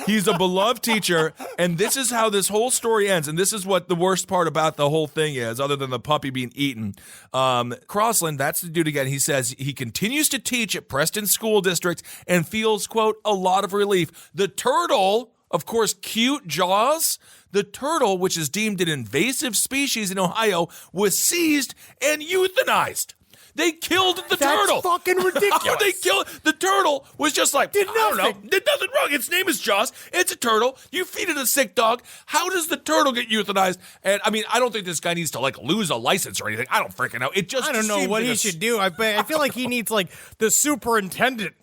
He's a beloved teacher, and this is how this whole story ends. And this is what the worst part about the whole thing is, other than the puppy being eaten. Crossland, that's the dude again. He says he continues to teach at Preston School District and feels, quote, a lot of relief. The turtle, of course, cute Jaws. The turtle, which is deemed an invasive species in Ohio, was seized and euthanized. They killed the turtle. That's fucking ridiculous. They killed the turtle. Was just like, Did I don't know, nothing. did nothing wrong. Its name is Jaws. It's a turtle. You feed it a sick dog. How does the turtle get euthanized? And I mean, I don't think this guy needs to like lose a license or anything. I don't freaking know. It just I don't know seems what like he should do. I feel like he needs like the superintendent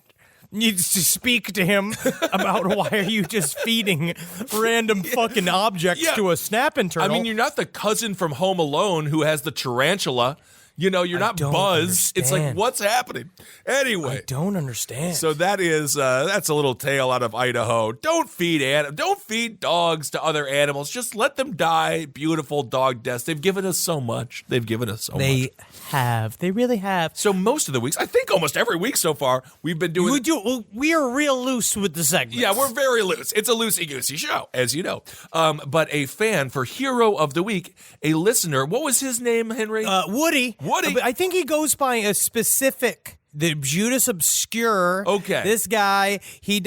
needs to speak to him about why are you just feeding random fucking objects to a snapping turtle. I mean, you're not the cousin from Home Alone who has the tarantula. You're not don't Buzz. understand. It's like, what's happening? Anyway. I don't understand. So that's a little tale out of Idaho. Don't feed dogs to other animals. Just let them die beautiful dog deaths. They've given us so much. They have. They really have. So most of the weeks, I think almost every week so far, we've been doing. We are real loose with the segments. Yeah, we're very loose. It's a loosey-goosey show, as you know. But a fan for Hero of the Week, a listener, what was his name, Henry? Woody. Woody. I think he goes by a specific, the Judas Obscure. Okay. This guy, he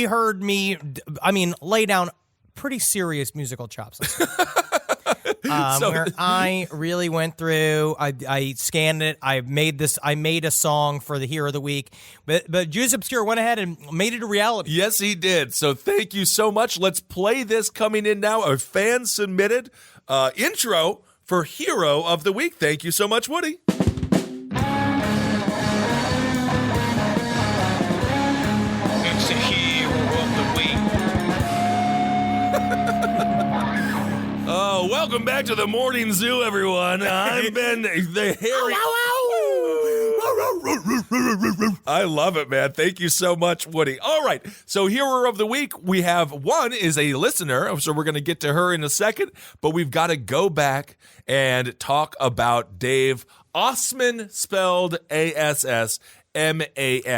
heard me, lay down pretty serious musical chops. Where I really went through, I scanned it, I made a song for the Hero of the Week, but Judas Obscure went ahead and made it a reality. Yes, he did. So thank you so much. Let's play this coming in now. A fan submitted intro for Hero of the Week. Thank you so much, Woody. It's the Hero of the Week. Oh, Welcome back to the Morning Zoo, everyone. I've been the hairy... I love it, man. Thank you so much, Woody. All right, so hero of the week, we have one is a listener, so we're going to get to her in a second, but we've got to go back and talk about Dave Ossman, spelled A-S-S-M-A-N.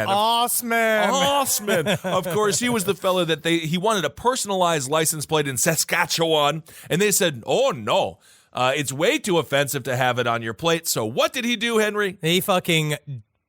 Ossman. Of course, he was the fellow that he wanted a personalized license plate in Saskatchewan, and they said, oh, no. It's way too offensive to have it on your plate. So what did he do, Henry? He fucking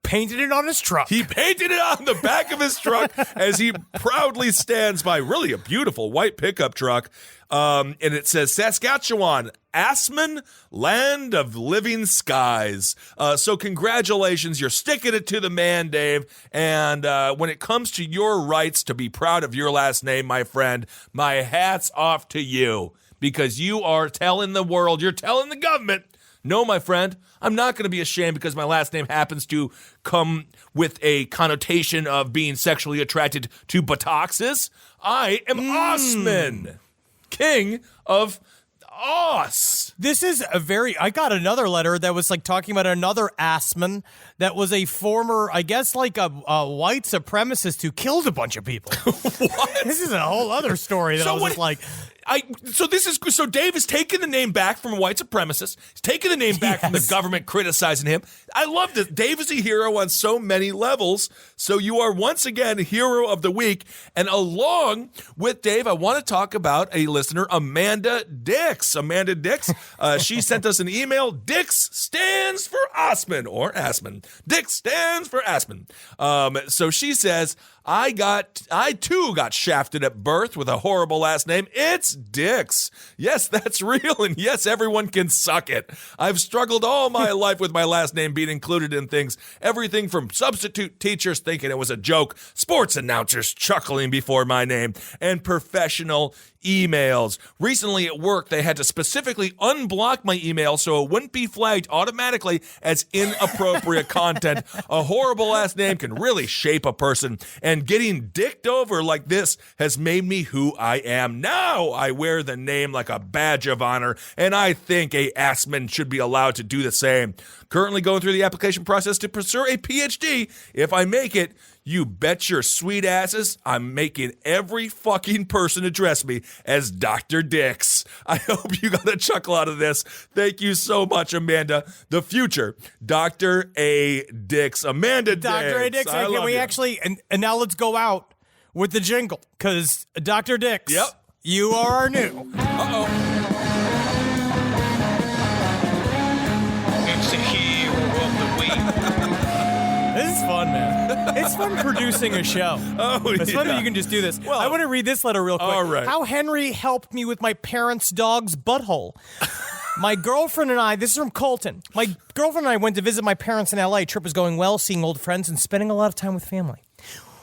painted it on his truck. He painted it on the back of his truck as he proudly stands by really a beautiful white pickup truck. And it says Saskatchewan, Assman, land of living skies. So congratulations. You're sticking it to the man, Dave. And when it comes to your rights to be proud of your last name, my friend, my hat's off to you. Because you are telling the world, you're telling the government, no, my friend, I'm not going to be ashamed because my last name happens to come with a connotation of being sexually attracted to buttocks. I am Ossman, king of Oss. This is I got another letter that was like talking about another Assman that was a former, I guess, like a white supremacist who killed a bunch of people. What? This is a whole other story that I was just like... So Dave is taking the name back from a white supremacist. He's taking the name back from the government criticizing him. I love this. Dave is a hero on so many levels. So you are once again hero of the week. And along with Dave, I want to talk about a listener, Amanda Dix. Amanda Dix, she sent us an email. Dix stands for Ossman or Assman. Dix stands for Assman. So she says, I too got shafted at birth with a horrible last name. It's Dix. Yes, that's real. And yes, everyone can suck it. I've struggled all my life with my last name being included in things. Everything from substitute teachers thinking it was a joke, sports announcers chuckling before my name, and professional emails. Recently at work, they had to specifically unblock my email so it wouldn't be flagged automatically as inappropriate content. A horrible last name can really shape a person, and getting dicked over like this has made me who I am. Now I wear the name like a badge of honor, and I think a Assman should be allowed to do the same. Currently going through the application process to pursue a PhD. If I make it, you bet your sweet asses I'm making every fucking person address me as Dr. Dix. I hope you got a chuckle out of this. Thank you so much, Amanda. The future, Dr. A. Dix. Amanda Dix. Dr. A. Dix. Can we actually, and now let's go out with the jingle, because Dr. Dix, yep, you are our new. It's the hero of the week. This is fun, man. It's fun producing a show. It's fun that you can just do this. Well, I want to read this letter real quick. All right. How Henry helped me with my parents' dog's butthole. My girlfriend and I, this is from Colton. My girlfriend and I went to visit my parents in LA. Trip was going well, seeing old friends and spending a lot of time with family.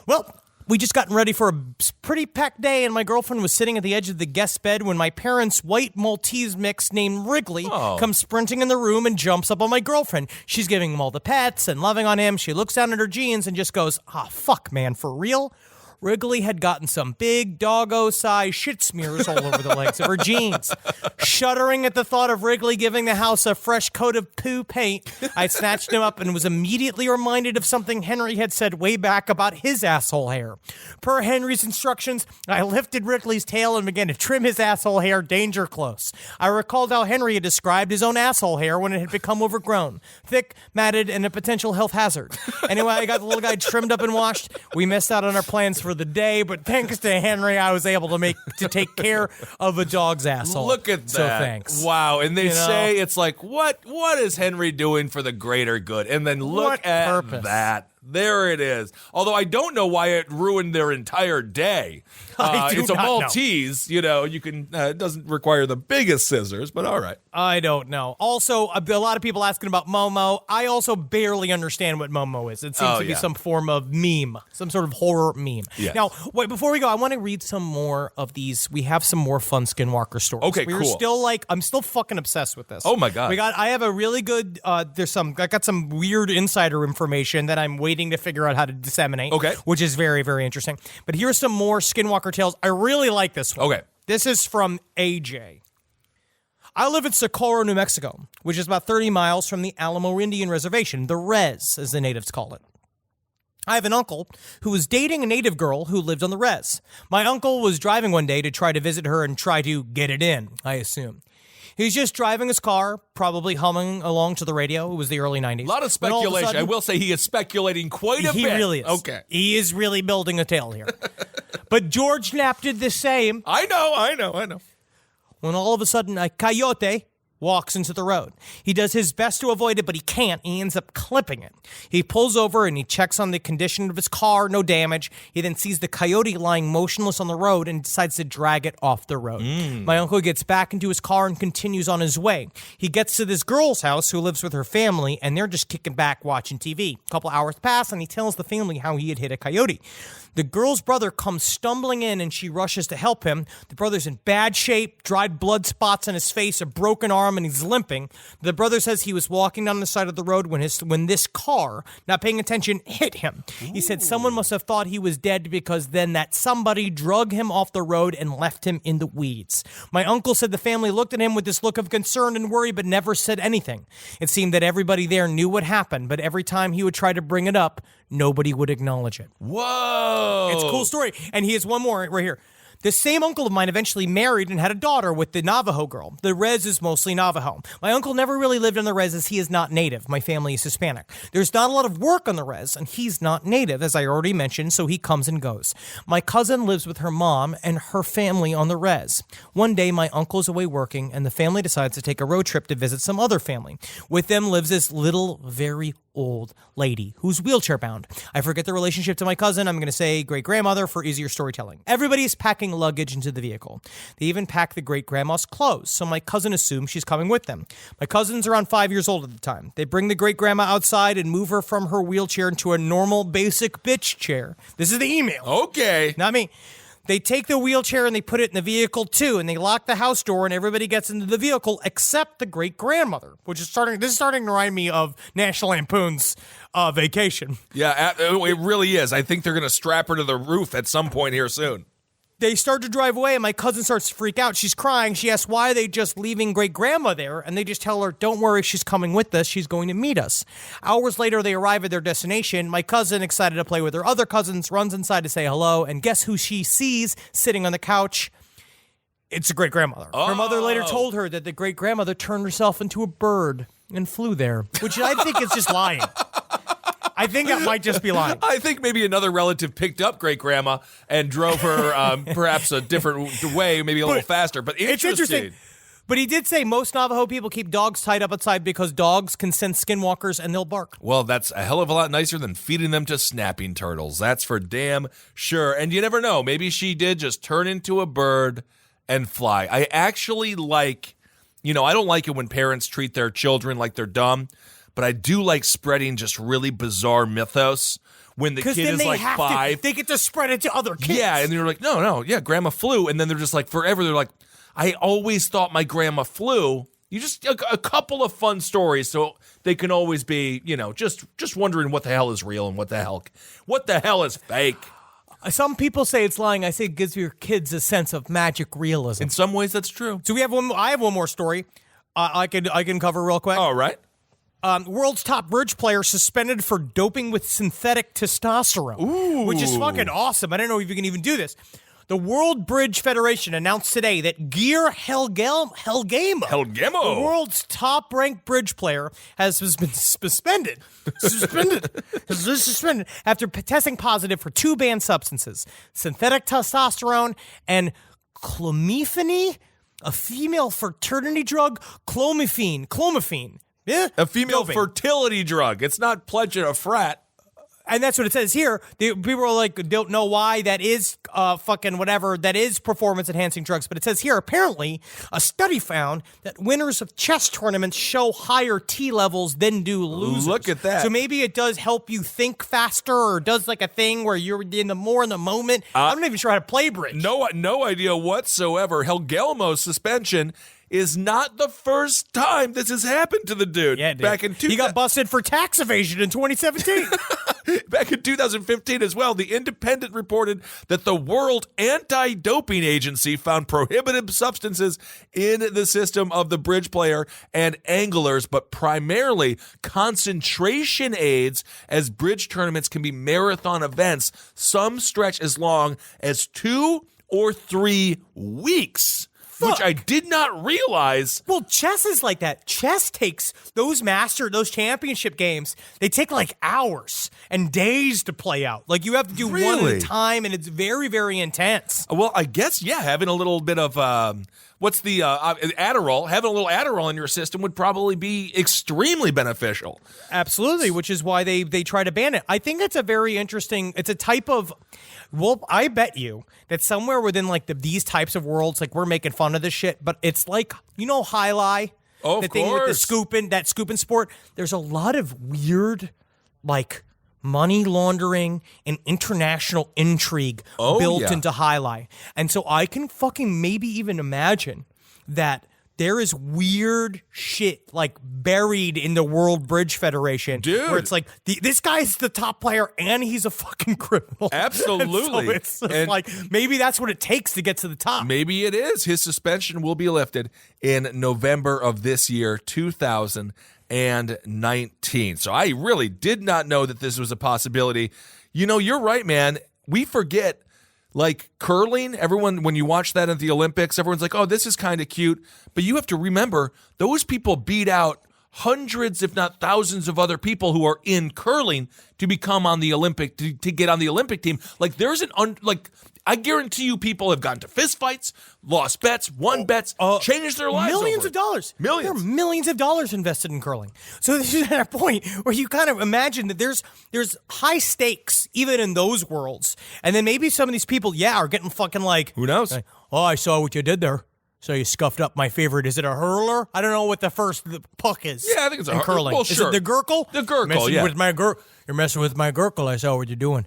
Well, we just gotten ready for a pretty packed day, and my girlfriend was sitting at the edge of the guest bed when my parents' white Maltese mix named Wrigley comes sprinting in the room and jumps up on my girlfriend. She's giving him all the pets and loving on him. She looks down at her jeans and just goes, fuck, man, for real? Wrigley had gotten some big doggo-sized shit smears all over the legs of her jeans. Shuddering at the thought of Wrigley giving the house a fresh coat of poo paint, I snatched him up and was immediately reminded of something Henry had said way back about his asshole hair. Per Henry's instructions, I lifted Wrigley's tail and began to trim his asshole hair danger close. I recalled how Henry had described his own asshole hair when it had become overgrown, thick, matted, and a potential health hazard. Anyway, I got the little guy trimmed up and washed. We missed out on our plans for the day, but thanks to Henry, I was able to take care of a dog's asshole. Look at that. So thanks. Wow. And they say it's like, what is Henry doing for the greater good? And then look at that. There it is. Although I don't know why it ruined their entire day. It's a Maltese, you can, it doesn't require the biggest scissors, but all right. I don't know. Also, a lot of people asking about Momo. I also barely understand what Momo is. It seems to be some form of meme, some sort of horror meme. Yes. Now, wait, before we go, I want to read some more of these. We have some more fun Skinwalker stories. Okay, cool. I'm still fucking obsessed with this. Oh my God. I have a really good, I got some weird insider information that I'm waiting to figure out how to disseminate. Okay. Which is very, very interesting. But here's some more Skinwalker tales. I really like this one. Okay. This is from AJ. I live in Socorro, New Mexico, which is about 30 miles from the Alamo Indian Reservation, the Res, as the natives call it. I have an uncle who was dating a native girl who lived on the res. My uncle was driving one day to try to visit her and try to get it in, I assume. He's just driving his car, probably humming along to the radio. It was the early 90s. A lot of speculation. I will say he is speculating quite a bit. He really is. Okay. He is really building a tale here. But George Knapp did the same. I know. When all of a sudden a coyote walks into the road. He does his best to avoid it, but he can't. He ends up clipping it. He pulls over and he checks on the condition of his car, no damage. He then sees the coyote lying motionless on the road and decides to drag it off the road. My uncle gets back into his car and continues on his way. He gets to this girl's house who lives with her family, and they're just kicking back watching TV. A couple hours pass, and he tells the family how he had hit a coyote. The girl's brother comes stumbling in, and she rushes to help him. The brother's in bad shape, dried blood spots on his face, a broken arm, and he's limping. The brother says he was walking down the side of the road when this car, not paying attention, hit him. He said someone must have thought he was dead because then that somebody drug him off the road and left him in the weeds. My uncle said the family looked at him with this look of concern and worry but never said anything. It seemed that everybody there knew what happened, but every time he would try to bring it up, nobody would acknowledge it. Whoa. It's a cool story. And he has one more right here. This same uncle of mine eventually married and had a daughter with the Navajo girl. The res is mostly Navajo. My uncle never really lived on the res as he is not native. My family is Hispanic. There's not a lot of work on the res, and he's not native, as I already mentioned, so he comes and goes. My cousin lives with her mom and her family on the res. One day, my uncle is away working, and the family decides to take a road trip to visit some other family. With them lives this little, very old lady who's wheelchair bound. I forget the relationship to my cousin. I'm going to say great-grandmother for easier storytelling. Everybody's packing luggage into the vehicle. They even pack the great-grandma's clothes, so my cousin assumes she's coming with them. My cousin's around 5 years old at the time. They bring the great-grandma outside and move her from her wheelchair into a normal, basic bitch chair. This is the email. Okay. Not me. They take the wheelchair and they put it in the vehicle too, and they lock the house door, and everybody gets into the vehicle except the great-grandmother, which is starting to remind me of National Lampoon's Vacation. Yeah, it really is. I think they're going to strap her to the roof at some point here soon. They start to drive away, and my cousin starts to freak out. She's crying. She asks, why are they just leaving great-grandma there? And they just tell her, don't worry, she's coming with us. She's going to meet us. Hours later, they arrive at their destination. My cousin, excited to play with her other cousins, runs inside to say hello, and guess who she sees sitting on the couch? It's a great-grandmother. Oh. Her mother later told her that the great-grandmother turned herself into a bird and flew there, which I think is just lying. I think that might just be lying. I think maybe another relative picked up great-grandma and drove her perhaps a different way, maybe a little faster. But It's interesting. But he did say most Navajo people keep dogs tied up outside because dogs can sense skinwalkers and they'll bark. Well, that's a hell of a lot nicer than feeding them to snapping turtles. That's for damn sure. And you never know. Maybe she did just turn into a bird and fly. I actually like, I don't like it when parents treat their children like they're dumb. But I do like spreading just really bizarre mythos when the kid is like 5. They get to spread it to other kids. Yeah, and they're like, no, grandma flew. And then they're just like, forever, they're like, I always thought my grandma flew. You just, a couple of fun stories so they can always be, just wondering what the hell is real and what the hell is fake. Some people say it's lying. I say it gives your kids a sense of magic realism. In some ways, that's true. So I have one more story I can cover real quick. All right. World's top bridge player suspended for doping with synthetic testosterone, which is fucking awesome. I don't know if you can even do this. The World Bridge Federation announced today that Geir Helgemo, the world's top-ranked bridge player, has been suspended after testing positive for 2 banned substances, synthetic testosterone and clomiphene, a female fertility drug, clomiphene. Yeah, A female doping. fertility drug. It's not pledging a frat. And that's what it says here. People are like, don't know why that is fucking whatever. That is performance-enhancing drugs. But it says here, apparently, a study found that winners of chess tournaments show higher T levels than do losers. Look at that. So maybe it does help you think faster or does like a thing where you're in the moment. I'm not even sure how to play bridge. No idea whatsoever. Helgelmo's suspension is not the first time this has happened to the dude. Yeah, dude. Back in He got busted for tax evasion in 2017. Back in 2015 as well, The Independent reported that the World Anti-Doping Agency found prohibited substances in the system of the bridge player and anglers, but primarily concentration aids, as bridge tournaments can be marathon events. Some stretch as long as 2 or 3 weeks. Which I did not realize. Well, chess is like that. Chess takes those championship games, they take like hours and days to play out. Like, you have to do one at Really? a time, and it's very, very intense. Well, I guess, yeah, having a little bit of, Adderall, having a little Adderall in your system would probably be extremely beneficial. Absolutely, which is why they try to ban it. I think it's a very interesting, it's a type of, well, I bet you that somewhere within like these types of worlds, like, we're making fun of this shit, but it's like, high lie? Oh, the of thing with the course. scooping sport. There's a lot of weird, like, money laundering and international intrigue built into high lie. And so I can fucking maybe even imagine that there is weird shit like buried in the World Bridge Federation. Dude. Where it's like, this guy's the top player and he's a fucking criminal. Absolutely. And so it's And- like, maybe that's what it takes to get to the top. Maybe it is. His suspension will be lifted in November of this year, 2019. So I really did not know that this was a possibility. You're right, man. We forget, like, curling. Everyone, when you watch that at the Olympics, everyone's like, oh, this is kind of cute. But you have to remember, those people beat out hundreds, if not thousands, of other people who are in curling to become on the Olympic, to get on the Olympic team. Like, there's I guarantee you people have gotten to fist fights, lost bets, won bets, changed their lives. Millions over of it. dollars. Millions. There are millions of dollars invested in curling. So this is at a point where you kind of imagine that there's high stakes even in those worlds. And then maybe some of these people, are getting fucking like, Who knows? like, oh, I saw what you did there. So you scuffed up my favorite. Is it a hurler? I don't know what the puck is. Yeah, I think it's a in hurler. curling. Well, Is sure. it the Gurkle? The Gurkle, Messing yeah. with my You're messing with my Gurkle. I saw what you're doing.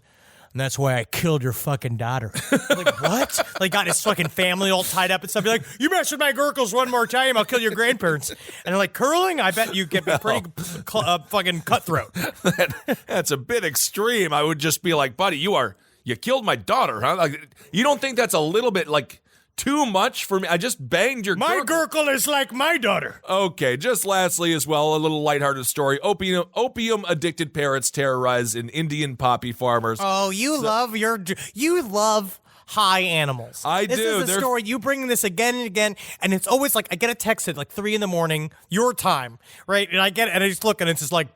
And that's why I killed your fucking daughter. Like, what? Like, got his fucking family all tied up and stuff. Be like, you mess with my Gurkles one more time, I'll kill your grandparents. And they're like, curling? I bet you get pretty fucking cutthroat. That's a bit extreme. I would just be like, buddy, you killed my daughter, huh? Like, you don't think that's a little bit, like, too much for me? I just banged your My Gurkle is like my daughter. Okay, just lastly as well, a little lighthearted story. Opium-addicted parrots terrorize an Indian poppy farmers. Oh, you love high animals. I do. This is a story. You bring this again and again, and it's always like, I get a text at like 3 a.m, your time, right? And I get it, and I just look, and it's just like,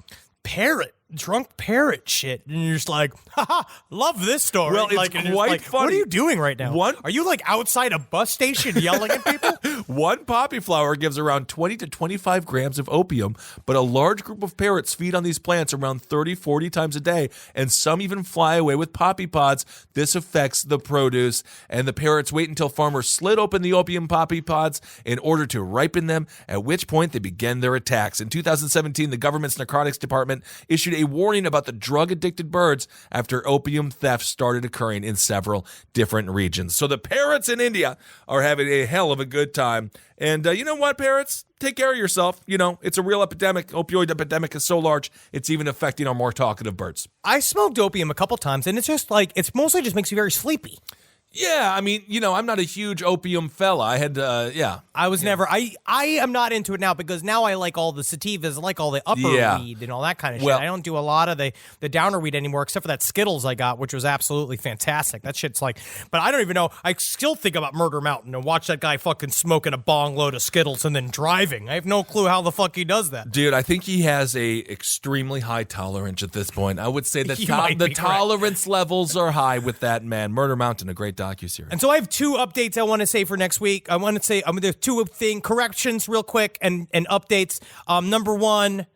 drunk parrot shit. And you're just like, haha, love this story. Well, it's like, and you're just quite like, funny. What are you doing right now? Are you like outside a bus station yelling at people? One poppy flower gives around 20 to 25 grams of opium, but a large group of parrots feed on these plants around 30, 40 times a day, and some even fly away with poppy pods. This affects the produce, and the parrots wait until farmers slit open the opium poppy pods in order to ripen them, at which point they begin their attacks. In 2017, the government's narcotics department issued a warning about the drug-addicted birds after opium theft started occurring in several different regions. So the parrots in India are having a hell of a good time. And you know what, parrots? Take care of yourself. It's a real epidemic. Opioid epidemic is so large, it's even affecting our more talkative birds. I smoked opium a couple times, and it's just like, it's mostly just makes you very sleepy. Yeah, I mean, I'm not a huge opium fella. I had, I was never. I am not into it now because now I like all the sativas, I like all the upper weed and all that kind of shit. I don't do a lot of the downer weed anymore, except for that Skittles I got, which was absolutely fantastic. That shit's like, but I don't even know. I still think about Murder Mountain and watch that guy fucking smoking a bong load of Skittles and then driving. I have no clue how the fuck he does that. Dude, I think he has a extremely high tolerance at this point. I would say that You might the be correct. tolerance levels are high with that man. Murder Mountain, a great docuseries. And so I have 2 updates I want to say for next week. I want to say there's 2 corrections real quick and updates. Number 1,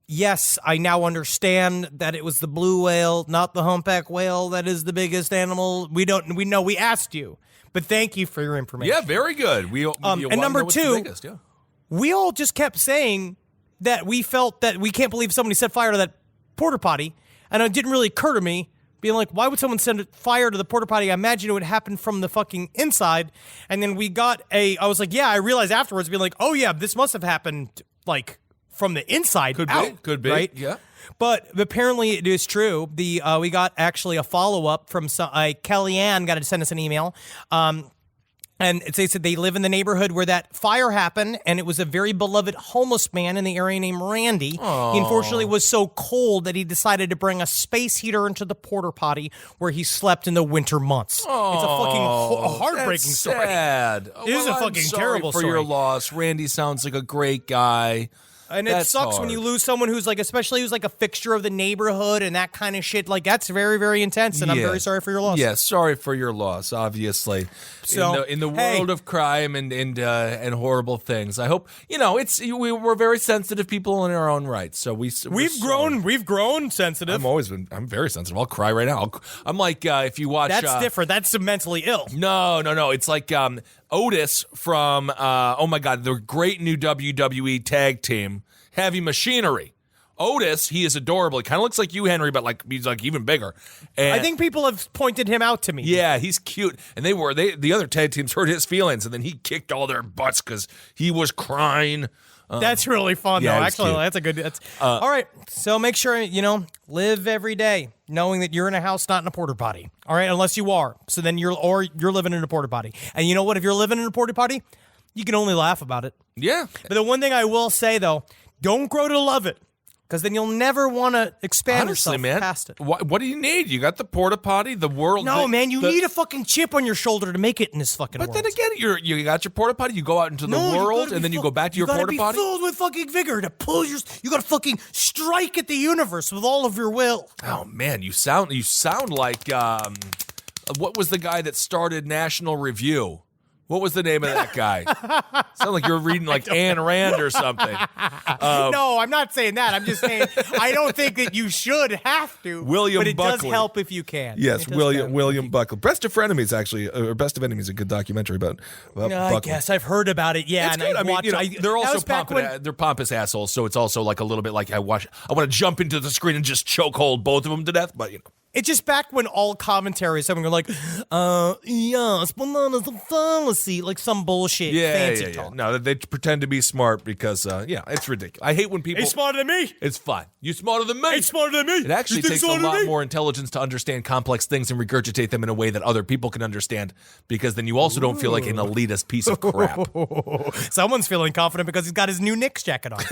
yes, I now understand that it was the blue whale, not the humpback whale, that is the biggest animal. We know we asked you, but thank you for your information. Yeah, very good. We and number 2, we all just kept saying that we felt that we can't believe somebody set fire to that porta potty, and it didn't really occur to me, being like, why would someone send fire to the porta potty? I imagine it would happen from the fucking inside. And then I was like, yeah, I realized afterwards, being like, oh yeah, this must have happened like from the inside Could out. be. Could be. Right? Yeah. But apparently it is true. We got actually a follow-up from Kellyanne got to send us an email. And they said they live in the neighborhood where that fire happened, and it was a very beloved homeless man in the area named Randy. Aww. He unfortunately was so cold that he decided to bring a space heater into the porta potty where he slept in the winter months. Aww, it's a fucking heartbreaking that's story. Sad. It is a fucking terrible for story. your loss. Randy sounds like a great guy. And it That's sucks when hard. you lose someone who's like, especially who's like a fixture of the neighborhood and that kind of shit. Like, that's very, very intense, and I'm very sorry for your loss. Yeah, sorry for your loss, obviously. So, in the hey. world of crime and horrible things, I hope, we're very sensitive people in our own right. So we've grown sensitive. I'm very sensitive. I'll cry right now. I'm like, if you watch. That's different. That's mentally ill. No. It's like Otis from, the great new WWE tag team, Heavy Machinery. Otis, he is adorable. He kind of looks like you, Henry, but he's even bigger. And I think people have pointed him out to me. yeah, he's cute. And the other tag teams hurt his feelings, and then he kicked all their butts because he was crying. That's really fun, yeah, though. it's Actually, cute. that's a good. All right. So make sure live every day knowing that you're in a house, not in a porta potty. All right, unless you are. So then you're living in a porta potty. And you know what? If you're living in a porta potty, you can only laugh about it. Yeah. But the one thing I will say though, don't grow to love it, because then you'll never want to expand Honestly, yourself man, past it. what do you need? You got the porta potty, the world. No, man, you need a fucking chip on your shoulder to make it in this fucking But world. then again, you got your porta potty. You go out into the No, you world, gotta and be then you go back to your you porta gotta potty. be filled with fucking vigor to pull your. You gotta fucking strike at the universe with all of your will. Oh man, you sound like what was the guy that started National Review? What was the name of that guy? Sound like you're reading like Ayn Rand or something. No, I'm not saying that. I'm just saying I don't think that you should have to. William but it Buckley. does help if you can. Yes, It does William help. Buckley. Best of Frenemies, actually, or Best of Enemies, a good documentary about I Buckley. guess I've heard about it. Yeah, It's and good. I watched. They're that also was back when. they're pompous assholes, so it's also like a little bit like I want to jump into the screen and just chokehold both of them to death, but It's just back when all commentaries, someone go like, yes, bananas a fallacy, like some bullshit fancy talk. No, they pretend to be smart because, it's ridiculous. I hate when people. He's smarter than me. It's fine. You smarter than me. He's smarter than me. It actually You think takes a smarter than lot me? more intelligence to understand complex things and regurgitate them in a way that other people can understand, because then you also don't feel like an elitist piece of crap. Someone's feeling confident because he's got his new Knicks jacket on.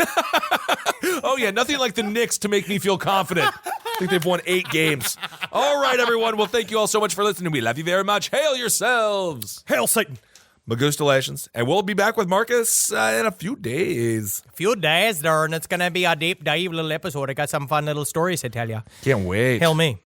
Oh, yeah, nothing like the Knicks to make me feel confident. I think they've won 8 games. All right, everyone. Well, thank you all so much for listening. We love you very much. Hail yourselves. Hail Satan. Magustalations. And we'll be back with Marcus in a few days. Few days there, and it's going to be a deep dive little episode. I got some fun little stories to tell you. Can't wait. Hail me.